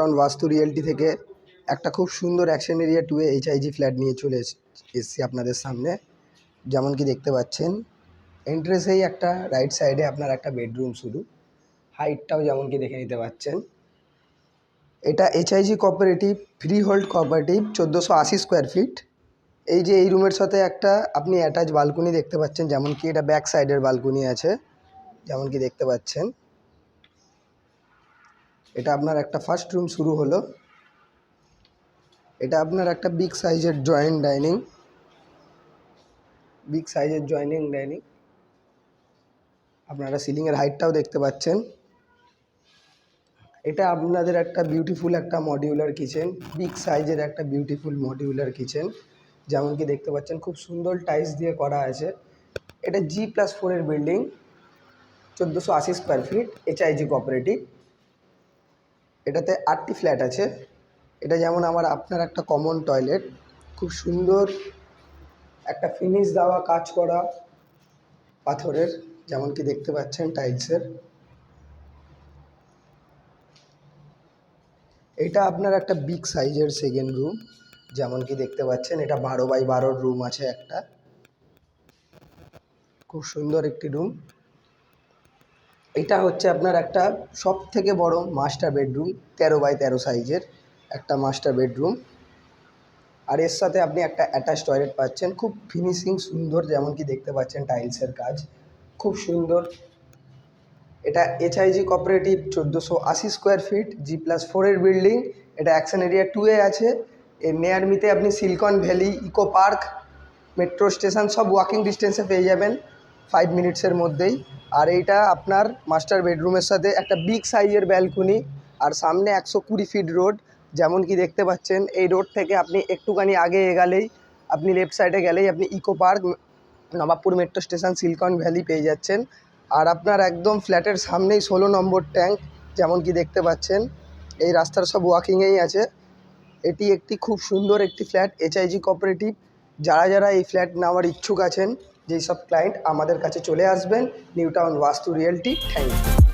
Town Vastu realty থেকে একটা খুব সুন্দর অ্যাকশন এরিয়া 2 এইচআইজি ফ্ল্যাট নিয়ে চলে এসেছি আপনাদের সামনে। যেমন কি দেখতে পাচ্ছেন, এন্ট্রেন্সেই একটা রাইট সাইডে আপনার একটা বেডরুম শুরু, হাইটটাও যেমন কি দেখে নিতে পাচ্ছেন। এটা HIG cooperative free hold cooperative 1480 square feet. এই যে এই রুমের সাথে একটা আপনি অ্যাটাচ বালকনি দেখতে পাচ্ছেন, যেমন কি এটা ব্যাক সাইডের বালকনি আছে, যেমন কি দেখতে পাচ্ছেন। এটা আপনার একটা ফার্স্ট রুম শুরু হলো। এটা আপনার একটা বিগ সাইজের জয়েনিং ডাইনিং। আপনারা সিলিংয়ের হাইটটাও দেখতে পাচ্ছেন। এটা আপনাদের একটা বিউটিফুল একটা মডিউলার কিচেন, বিগ সাইজের একটা বিউটিফুল মডিউলার কিচেন, যেমন কি দেখতে পাচ্ছেন। খুব সুন্দর টাইলস দিয়ে করা আছে। এটা G+4 এর building, 1480 square feet, HIG cooperative. এটাতে 8টি ফ্ল্যাট আছে। এটা যেমন আপনার একটা কমন টয়লেট, খুব সুন্দর একটা ফিনিশ দেওয়া কাজ করা পাথরের, যেমন কি দেখতে পাচ্ছেন টাইলসের। এটা আপনার একটা বিগ সাইজের সেকেন্ড রুম, যেমন কি দেখতে পাচ্ছেন। এটা 12x12 রুম আছে একটা, খুব সুন্দর একটি রুম। এটা হচ্ছে আপনার একটা সব থেকে বড় মাস্টার বেডরুম, 13x13 সাইজের একটা মাস্টার বেডরুম। আর এর সাথে আপনি একটা অ্যাটাচ টয়লেট পাচ্ছেন, খুব ফিনিশিং সুন্দর, যেমন কি দেখতে পাচ্ছেন টাইলসের কাজ খুব সুন্দর। এটা HIG cooperative 1480 square feet, G+4 এর বিল্ডিং। এটা অ্যাকশন এরিয়া 2 এ আছে। এর নিয়ারমিতে আপনি Silicon Valley, Eco Park, metro station সব ওয়াকিং ডিস্টেন্সে পেয়ে যাবেন 5 মিনিটসের মধ্যেই। আর এইটা আপনার মাস্টার বেডরুমের সাথে একটা বিগ সাইজের ব্যালকনি, আর সামনে 120 ফিট রোড, যেমন কি দেখতে পাচ্ছেন। এই রোড থেকে আপনি একটুখানি আগে এগালেই, আপনি লেফট সাইডে গেলেই আপনি Eco Park, Nababpur metro station, Silicon Valley পেয়ে যাচ্ছেন। আর আপনার একদম ফ্ল্যাটের সামনেই 16 নম্বর ট্যাঙ্ক, যেমন কি দেখতে পাচ্ছেন। এই রাস্তার সব ওয়াকিংয়েই আছে। এটি একটি খুব সুন্দর একটি ফ্ল্যাট, এইচআইজি কোঅপারেটিভ। যারা এই ফ্ল্যাট নেওয়ার ইচ্ছুক আছেন, যেই সব ক্লায়েন্ট আমাদের কাছে চলে আসবেন, New Town Vastu Realty. Thank you.